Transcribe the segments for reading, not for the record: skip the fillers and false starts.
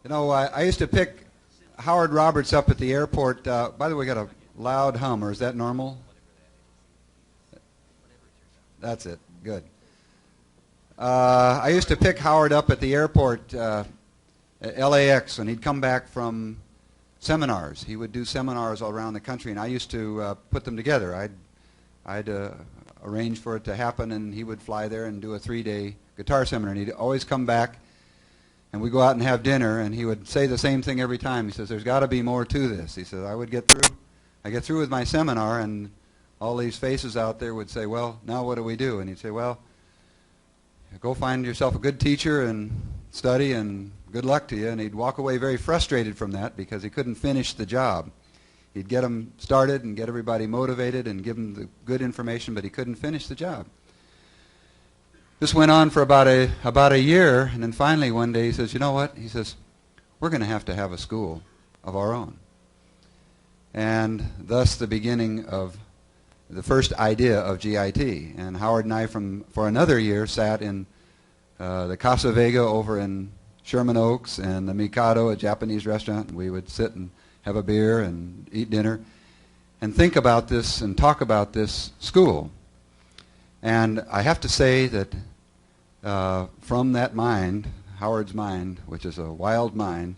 You know, I used to pick Howard Roberts up at the airport. By the way, we got a loud hum, or is that normal? That's it. Good. I used to pick Howard up at the airport at LAX when he'd come back from seminars. He would do seminars all around the country, and I used to put them together. I'd arrange for it to happen, and he would fly there and do a 3-day guitar seminar. And he'd always come back, and we'd go out and have dinner, and he would say the same thing every time. He says, "There's got to be more to this." He says, I get through with my seminar, and all these faces out there would say, "Well, now what do we do?" And he'd say, "Well, go find yourself a good teacher and study, and good luck to you." And he'd walk away very frustrated from that because he couldn't finish the job. He'd get them started and get everybody motivated and give them the good information, but he couldn't finish the job. This went on for about a year, and then finally one day he says, "You know what?" He says, "We're going to have a school of our own." And thus the beginning of the first idea of GIT. And Howard and I, for another year, sat in the Casa Vega over in Sherman Oaks and the Mikado, a Japanese restaurant, and we would sit and have a beer and eat dinner and think about this and talk about this school. And I have to say that from that mind, Howard's mind, which is a wild mind,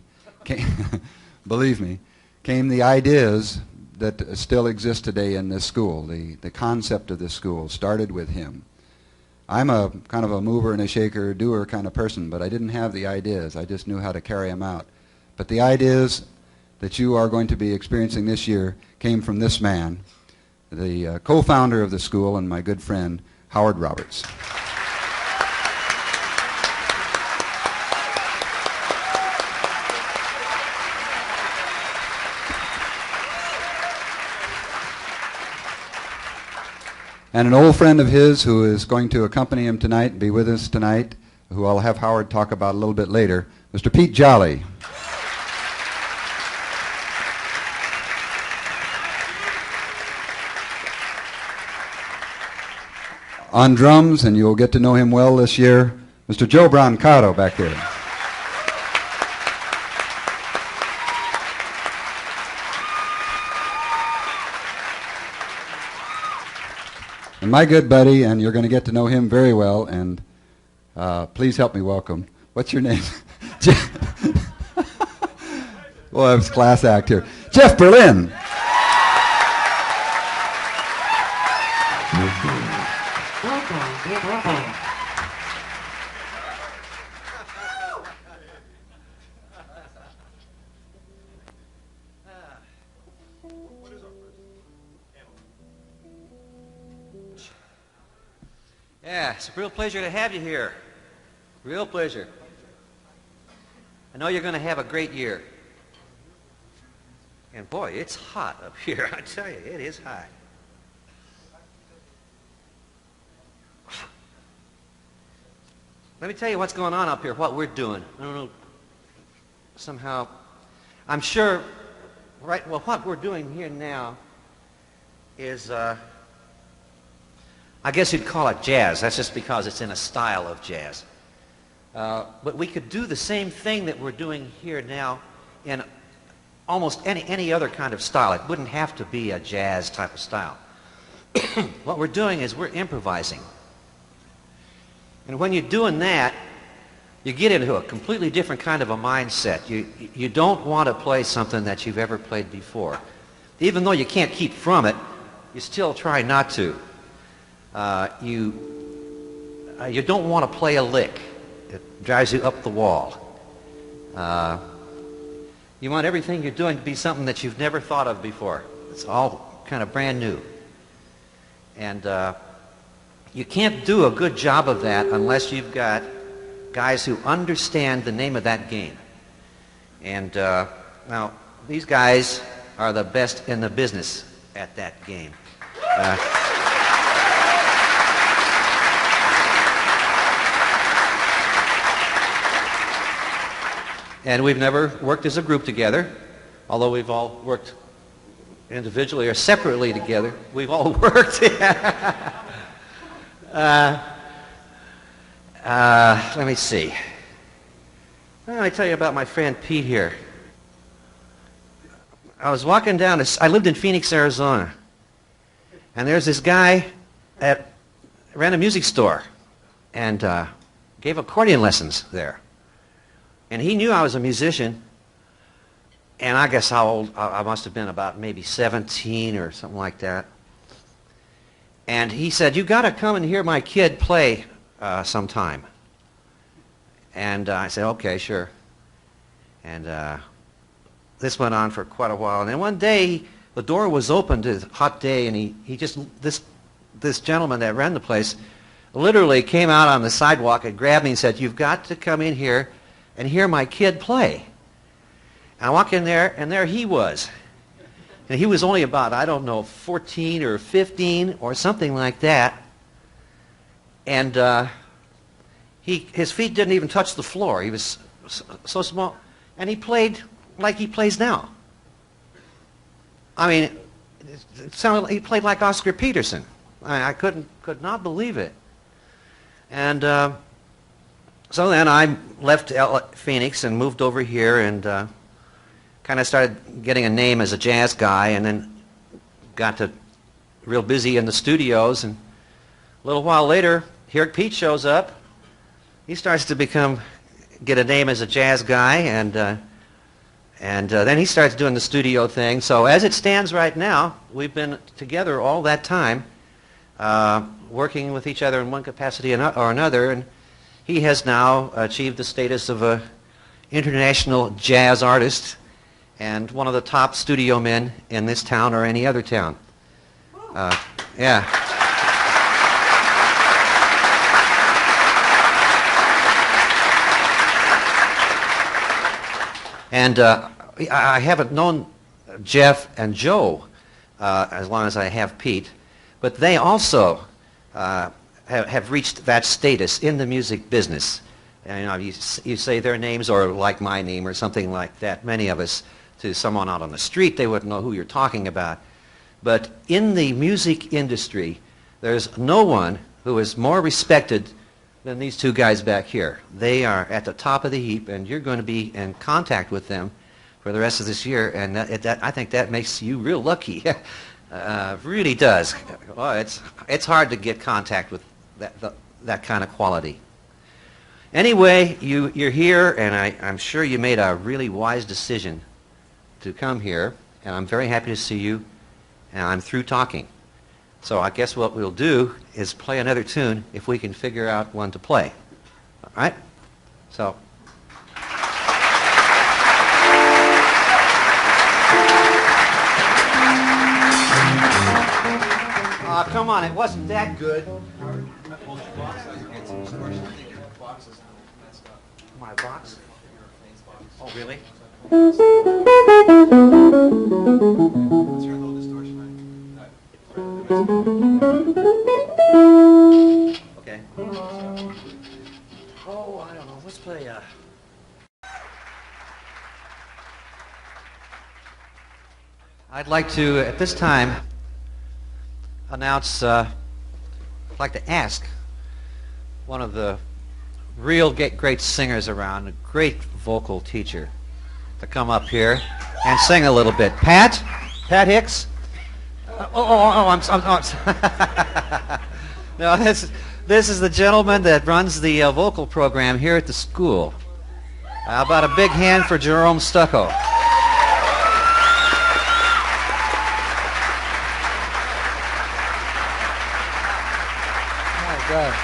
believe me, came the ideas that still exist today in this school. The concept of this school started with him. I'm a kind of a mover and a shaker, doer kind of person, but I didn't have the ideas. I just knew how to carry them out. But the ideas that you are going to be experiencing this year came from this man, the co-founder of the school and my good friend, Howard Roberts. And an old friend of his who is going to accompany him tonight and be with us tonight, who I'll have Howard talk about a little bit later, Mr. Pete Jolly. On drums, and you'll get to know him well this year, Mr. Joe Brancato back there. And my good buddy, and you're going to get to know him very well, and please help me welcome. What's your name? Well, that was a class act here. Jeff Berlin. Yeah, it's a real pleasure to have you here. Real pleasure. I know you're going to have a great year. And boy, it's hot up here. I tell you, it is hot. Let me tell you what's going on up here, what we're doing. I don't know, somehow, I'm sure, right, well, what we're doing here now is, I guess you'd call it jazz. That's just because it's in a style of jazz. But we could do the same thing that we're doing here now in almost any other kind of style. It wouldn't have to be a jazz type of style. What we're doing is we're improvising. And when you're doing that, you get into a completely different kind of a mindset. You don't want to play something that you've ever played before. Even though you can't keep from it, you still try not to. You don't want to play a lick. It drives you up the wall. You want everything you're doing to be something that you've never thought of before. It's all kind of brand new. And you can't do a good job of that unless you've got guys who understand the name of that game. And now, these guys are the best in the business at that game. And we've never worked as a group together, although we've all worked individually or separately together. We've all worked. Let me see. Let me tell you about my friend Pete here. I was walking down this, I lived in Phoenix, Arizona. And there's this guy that ran a music store and gave accordion lessons there. And he knew I was a musician. And I guess how old, I must have been about maybe 17 or something like that. And he said, "You got to come and hear my kid play sometime." And I said, "Okay, sure." And this went on for quite a while. And then one day, the door was opened, a hot day, and he just, this gentleman that ran the place literally came out on the sidewalk and grabbed me and said, "You've got to come in here and hear my kid play." And I walk in there, and there he was. And he was only about, I don't know, 14 or 15 or something like that. And his feet didn't even touch the floor. He was so small. And he played like he plays now. I mean, it sounded like he played like Oscar Peterson. I could not believe it. And so then I left Phoenix and moved over here and kind of started getting a name as a jazz guy, and then got to real busy in the studios. And a little while later, here Pete shows up. He starts to get a name as a jazz guy, and then he starts doing the studio thing. So as it stands right now, we've been together all that time, working with each other in one capacity or another, and he has now achieved the status of an international jazz artist and one of the top studio men in this town or any other town. Yeah. And I haven't known Jeff and Joe as long as I have Pete, but they also have reached that status in the music business. And, you know, you say their names or like my name or something like that, many of us, to someone out on the street, they wouldn't know who you're talking about. But in the music industry, there's no one who is more respected than these two guys back here. They are at the top of the heap, and you're going to be in contact with them for the rest of this year, and I think that makes you real lucky. Really does. Well, it's hard to get contact with that kind of quality. Anyway, you're here, and I'm sure you made a really wise decision to come here, and I'm very happy to see you, and I'm through talking. So I guess what we'll do is play another tune if we can figure out one to play. All right? So. Come on, it wasn't that good. My box? Oh, really? Okay. Oh, I don't know. Let's play. I'd like to, at this time, announce. I'd like to ask one of the real great singers around, a great vocal teacher, to come up here and sing a little bit. Pat Hicks. I'm no, this is the gentleman that runs the vocal program here at the school. How about a big hand for Jerome Stuckey? Oh, God.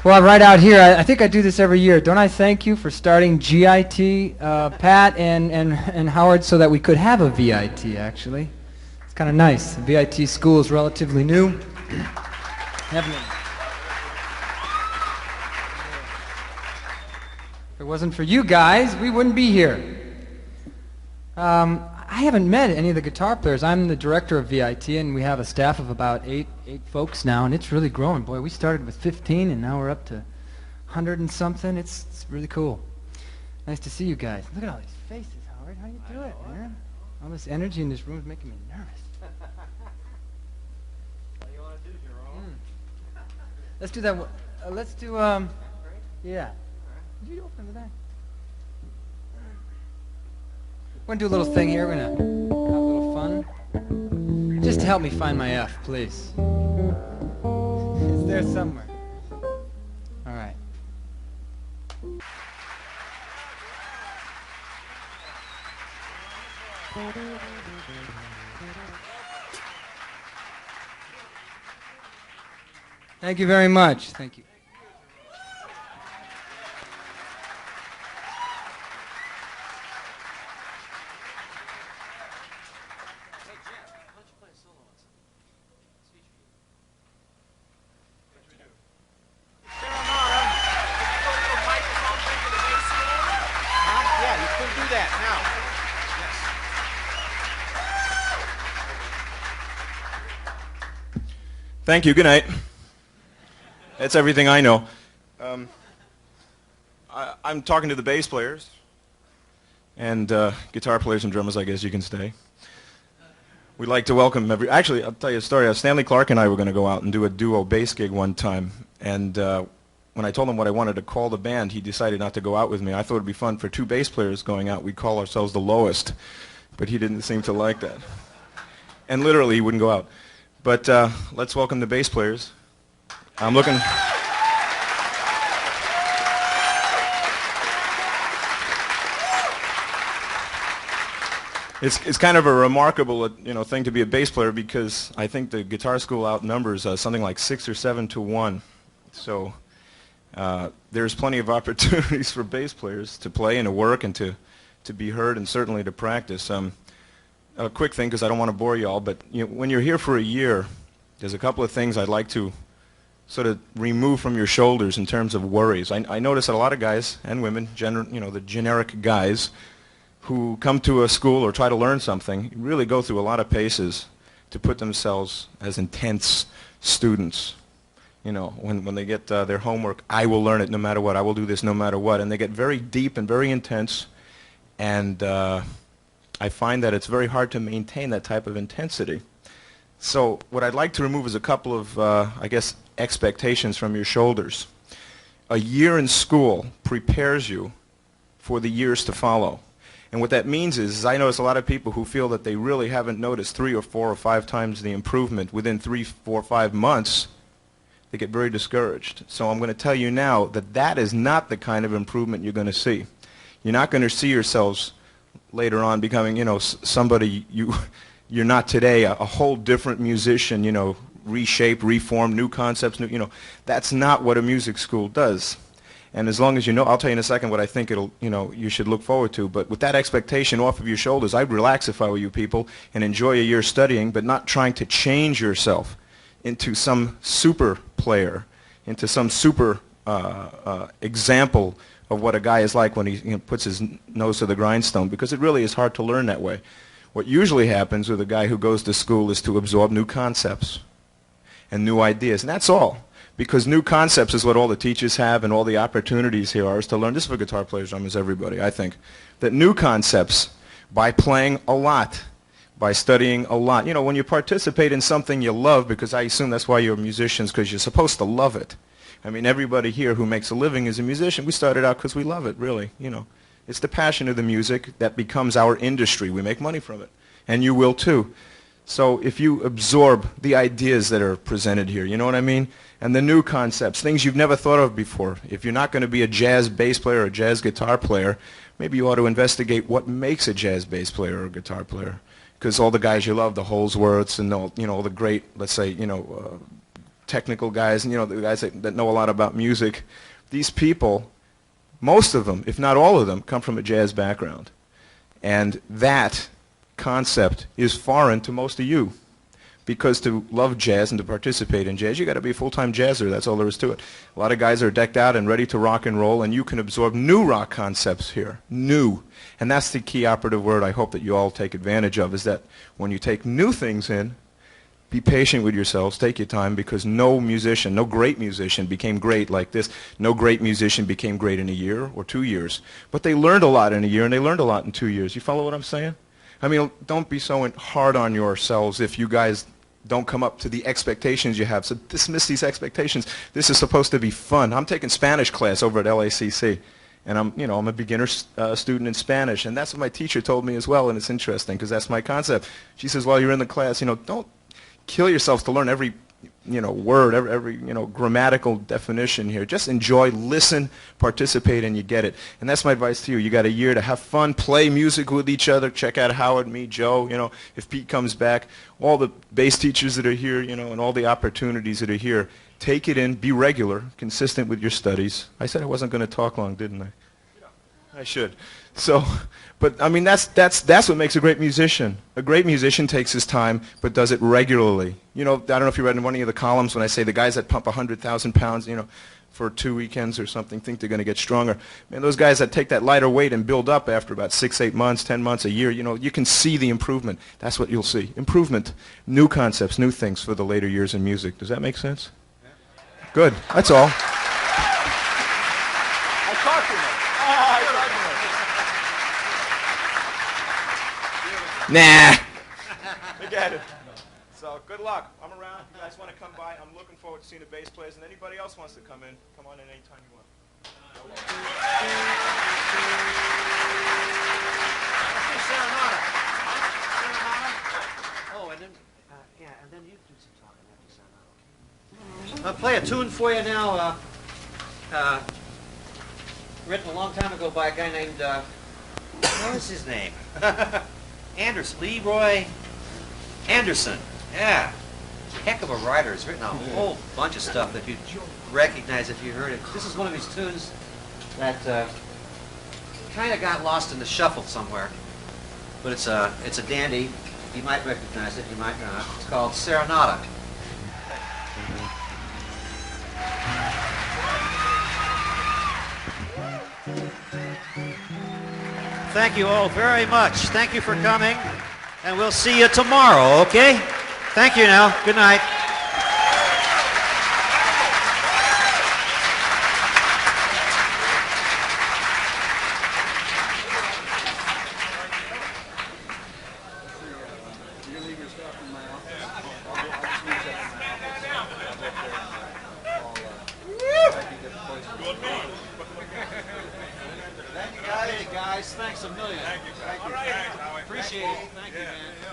Well, right out here, I think I do this every year. Don't I thank you for starting GIT, Pat and Howard, so that we could have a VIT, actually. It's kind of nice. The VIT school is relatively new. If it wasn't for you guys, we wouldn't be here. I haven't met any of the guitar players. I'm the director of VIT, and we have a staff of about eight folks now, and it's really growing. Boy, we started with 15, and now we're up to 100 and something. It's really cool. Nice to see you guys. Look at all these faces, Howard. How you doing, man? All this energy in this room is making me nervous. What do you want to do, Jerome? Let's do that. Let's do, yeah. Did you open the back? We're going to do a little thing here. We're going to have a little fun. Just help me find my F, please. It's there somewhere. All right. Thank you very much. Thank you. Thank you. Good night. That's everything I know. I'm talking to the bass players and guitar players and drummers. I guess you can stay. We'd like to welcome Actually, I'll tell you a story. Stanley Clark and I were going to go out and do a duo bass gig one time, and when I told him what I wanted to call the band, he decided not to go out with me. I thought it'd be fun for two bass players going out. We'd call ourselves the Lowest, but he didn't seem to like that. And literally, he wouldn't go out. But let's welcome the bass players. I'm looking. It's kind of a remarkable thing to be a bass player, because I think the guitar school outnumbers something like 6 or 7 to 1. So there's plenty of opportunities for bass players to play and to work and to be heard, and certainly to practice. A quick thing, because I don't want to bore you all, but when you're here for a year, there's a couple of things I'd like to sort of remove from your shoulders in terms of worries. I notice that a lot of guys and women, the generic guys, who come to a school or try to learn something, really go through a lot of paces to put themselves as intense students. When they get their homework, I will learn it no matter what. I will do this no matter what. And they get very deep and very intense, and I find that it's very hard to maintain that type of intensity. So what I'd like to remove is a couple of, expectations from your shoulders. A year in school prepares you for the years to follow. And what that means is I notice a lot of people who feel that they really haven't noticed 3 or 4 or 5 times the improvement within 3, 4, 5 months. They get very discouraged. So I'm going to tell you now that that is not the kind of improvement you're going to see. You're not going to see yourselves later on becoming, somebody you're not today, a whole different musician, reshape, reform, new concepts, that's not what a music school does. And as long as I'll tell you in a second what I think you should look forward to, but with that expectation off of your shoulders, I'd relax if I were you people and enjoy a year studying, but not trying to change yourself into some super player, into some super example of what a guy is like when he puts his nose to the grindstone, because it really is hard to learn that way. What usually happens with a guy who goes to school is to absorb new concepts and new ideas, and that's all. Because new concepts is what all the teachers have, and all the opportunities here are is to learn. This is for guitar players, drummers, everybody, I think. That new concepts, by playing a lot, by studying a lot. When you participate in something you love, because I assume that's why you're musicians, because you're supposed to love it. I mean, everybody here who makes a living is a musician. We started out because we love it, really. It's the passion of the music that becomes our industry. We make money from it, and you will too. So if you absorb the ideas that are presented here, you know what I mean? And the new concepts, things you've never thought of before. If you're not going to be a jazz bass player or a jazz guitar player, maybe you ought to investigate what makes a jazz bass player or a guitar player. Because all the guys you love, the Holsworths and all the great, let's say, technical guys, and the guys that know a lot about music, these people, most of them, if not all of them, come from a jazz background. And that concept is foreign to most of you, because to love jazz and to participate in jazz, you got to be a full-time jazzer. That's all there is to it. A lot of guys are decked out and ready to rock and roll, and you can absorb new rock concepts here. New. And that's the key operative word I hope that you all take advantage of, is that when you take new things in, be patient with yourselves, take your time, because no musician, no great musician became great like this. No great musician became great in a year or 2 years. But they learned a lot in a year, and they learned a lot in 2 years. You follow what I'm saying? I mean, don't be so hard on yourselves if you guys don't come up to the expectations you have. So dismiss these expectations. This is supposed to be fun. I'm taking Spanish class over at LACC, And I'm a beginner student in Spanish, and that's what my teacher told me as well, and it's interesting because that's my concept. She says, while you're in the class, don't kill yourselves to learn every word, every grammatical definition here. Just enjoy, listen, participate, and you get it. And that's my advice to you. You got a year to have fun, play music with each other. Check out Howard, me, Joe. If Pete comes back, all the bass teachers that are here, and all the opportunities that are here. Take it in. Be regular, consistent with your studies. I said I wasn't going to talk long, didn't I? I should. So, but I mean, that's what makes a great musician. A great musician takes his time, but does it regularly. I don't know if you read in one of the columns when I say the guys that pump 100,000 pounds, for 2 weekends or something, think they're going to get stronger. Man, those guys that take that lighter weight and build up after about 6, 8 months, 10 months, a year, you can see the improvement. That's what you'll see. Improvement, new concepts, new things for the later years in music. Does that make sense? Good. That's all. I talked to him. Nah. Forget it. So good luck. I'm around. If you guys want to come by, I'm looking forward to seeing the bass players. And anybody else wants to come in, come on in anytime you want. Serenata. Oh, and then, and then you do some talking after Serenata. I'll play a tune for you now, written a long time ago by a guy named, what was his name? Leroy Anderson. Yeah. Heck of a writer. He's written a whole bunch of stuff that you'd recognize if you heard it. This is one of his tunes that kind of got lost in the shuffle somewhere. But it's a dandy. You might recognize it, you might not. It's called Serenata. Thank you all very much. Thank you for coming. And we'll see you tomorrow, okay? Thank you now. Good night. Thanks a million. Thank you. All right. Appreciate it. Thank you, man.